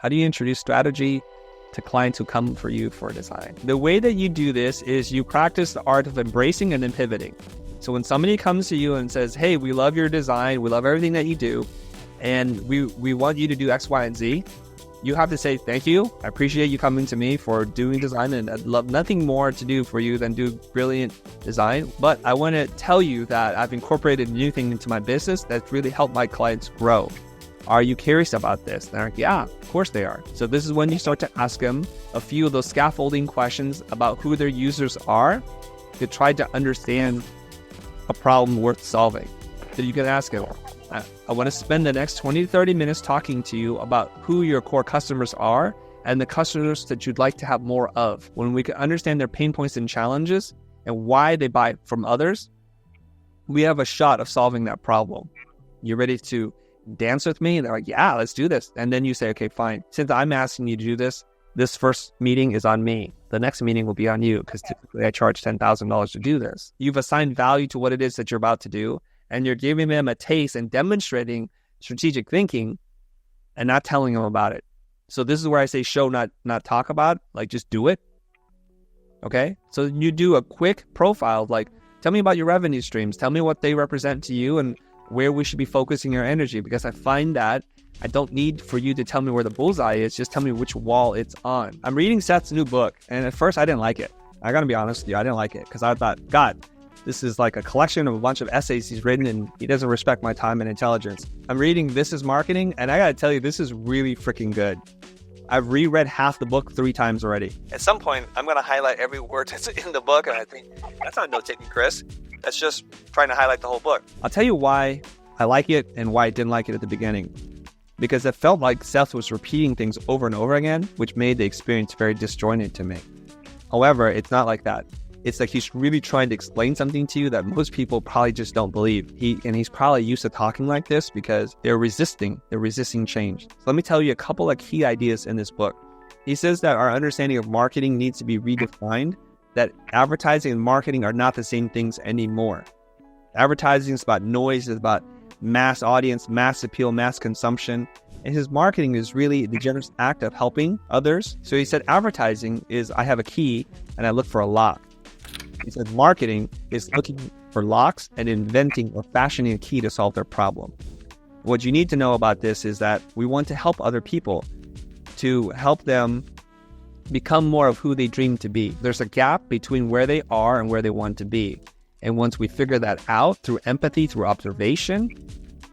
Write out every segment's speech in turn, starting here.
How do you introduce strategy to clients who come for you for design? The way that you do this is you practice the art of embracing and then pivoting. So when somebody comes to you and says, hey, we love your design, we love everything that you do, and we want you to do X, Y, and Z, you have to say, thank you. I appreciate you coming to me for doing design, and I'd love nothing more to do for you than do brilliant design. But I want to tell you that I've incorporated a new thing into my business that's really helped my clients grow. Are you curious about this? They're like, yeah, of course they are. So this is when you start to ask them a few of those scaffolding questions about who their users are to try to understand a problem worth solving. So you can ask them, I want to spend the next 20 to 30 minutes talking to you about who your core customers are and the customers that you'd like to have more of. When we can understand their pain points and challenges and why they buy from others, we have a shot of solving that problem. You ready to dance with me? And they're like, yeah, let's do this. And then you say, okay, fine. Since I'm asking you to do this, this first meeting is on me. The next meeting will be on you because typically I charge $10,000 to do this. You've assigned value to what it is that you're about to do, and you're giving them a taste and demonstrating strategic thinking and not telling them about it. So this is where I say show, not talk about, like just do it. Okay? So you do a quick profile, like tell me about your revenue streams. Tell me what they represent to you and where we should be focusing your energy, because I find that I don't need for you to tell me where the bullseye is. Just tell me which wall it's on. I'm reading Seth's new book, and at first I didn't like it. I gotta be honest with you, I didn't like it because I thought, God, this is like a collection of a bunch of essays he's written, and he doesn't respect my time and intelligence. I'm reading This Is Marketing, and I gotta tell you, this is really freaking good. I've reread half the book 3 times already. At some point, I'm gonna highlight every word that's in the book, and I think, that's not note-taking, Chris. That's just trying to highlight the whole book. I'll tell you why I like it and why I didn't like it at the beginning. Because it felt like Seth was repeating things over and over again, which made the experience very disjointed to me. However, it's not like that. It's like he's really trying to explain something to you that most people probably just don't believe. He's probably used to talking like this because they're resisting change. So let me tell you a couple of key ideas in this book. He says that our understanding of marketing needs to be redefined, that advertising and marketing are not the same things anymore. Advertising is about noise, it's about mass audience, mass appeal, mass consumption. And his marketing is really the generous act of helping others. So he said advertising is I have a key and I look for a lock. He said marketing is looking for locks and inventing or fashioning a key to solve their problem. What you need to know about this is that we want to help other people, to help them become more of who they dream to be. There's a gap between where they are and where they want to be. And once we figure that out through empathy, through observation,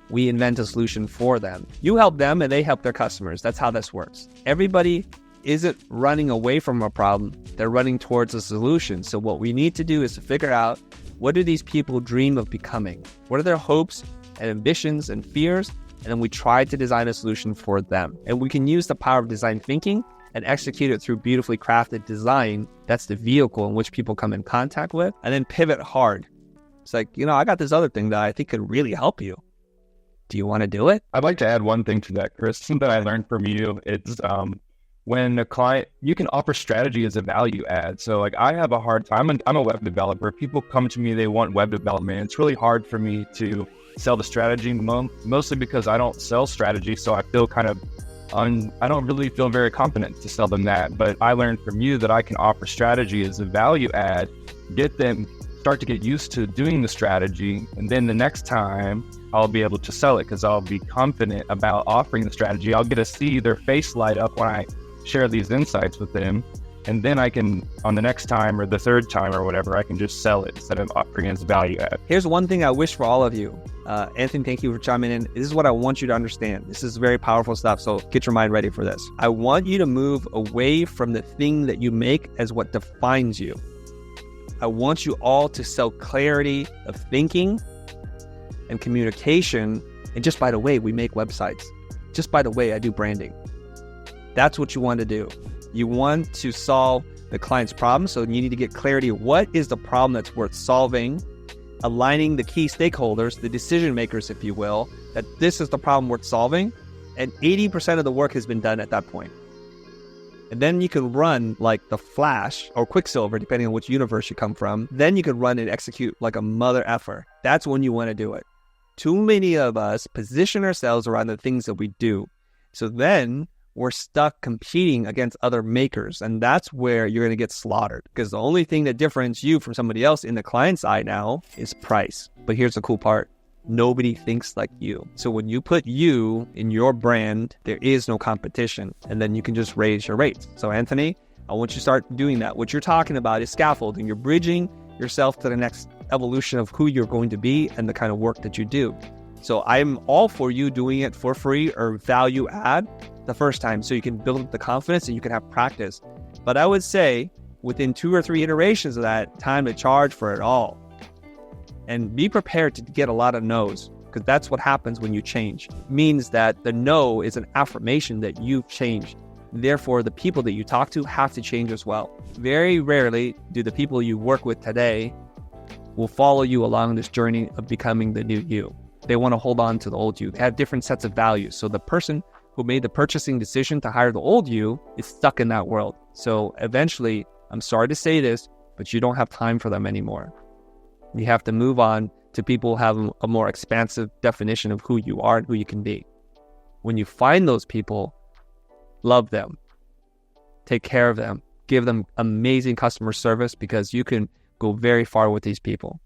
we invent a solution for them. You help them and they help their customers. That's how this works. Everybody isn't running away from a problem. They're running towards a solution. So what we need to do is to figure out, what do these people dream of becoming? What are their hopes and ambitions and fears? And then we try to design a solution for them. And we can use the power of design thinking and execute it through beautifully crafted design. That's the vehicle in which people come in contact with, and then pivot hard. It's like, I got this other thing that I think could really help you. Do you want to do it? I'd like to add one thing to that, Chris, that I learned from you. It's when a client, you can offer strategy as a value add. So like I have a hard time, I'm a web developer. People come to me, they want web development. It's really hard for me to sell the strategy, mostly because I don't sell strategy. So I feel kind of I don't really feel very confident to sell them that. But I learned from you that I can offer strategy as a value add, get them start to get used to doing the strategy. And then the next time I'll be able to sell it because I'll be confident about offering the strategy. I'll get to see their face light up when I share these insights with them. And then I can, on the next time or the third time or whatever, I can just sell it instead of offering it as value add. Here's one thing I wish for all of you. Anthony, thank you for chiming in. This is what I want you to understand. This is very powerful stuff, so get your mind ready for this. I want you to move away from the thing that you make as what defines you. I want you all to sell clarity of thinking and communication. And just by the way, we make websites. Just by the way, I do branding. That's what you want to do. You want to solve the client's problem, so you need to get clarity. What is the problem that's worth solving? Aligning the key stakeholders, the decision makers, if you will, that this is the problem worth solving. And 80% of the work has been done at that point. And then you can run like the Flash or Quicksilver, depending on which universe you come from. Then you can run and execute like a mother effer. That's when you want to do it. Too many of us position ourselves around the things that we do. So then we're stuck competing against other makers. And that's where you're going to get slaughtered, because the only thing that differentiates you from somebody else in the client side now is price. But here's the cool part. Nobody thinks like you. So when you put you in your brand, there is no competition, and then you can just raise your rates. So Anthony, I want you to start doing that. What you're talking about is scaffolding. You're bridging yourself to the next evolution of who you're going to be and the kind of work that you do. So I'm all for you doing it for free or value add the first time, so you can build up the confidence and you can have practice. But I would say within 2 or 3 iterations of that, time to charge for it all. And be prepared to get a lot of no's, because that's what happens when you change. It means that the no is an affirmation that you've changed. Therefore, the people that you talk to have to change as well. Very rarely do the people you work with today will follow you along this journey of becoming the new you. They want to hold on to the old you. They have different sets of values. So the person who made the purchasing decision to hire the old you is stuck in that world. So eventually, I'm sorry to say this, but you don't have time for them anymore. You have to move on to people who have a more expansive definition of who you are and who you can be. When you find those people, love them, take care of them, give them amazing customer service, because you can go very far with these people.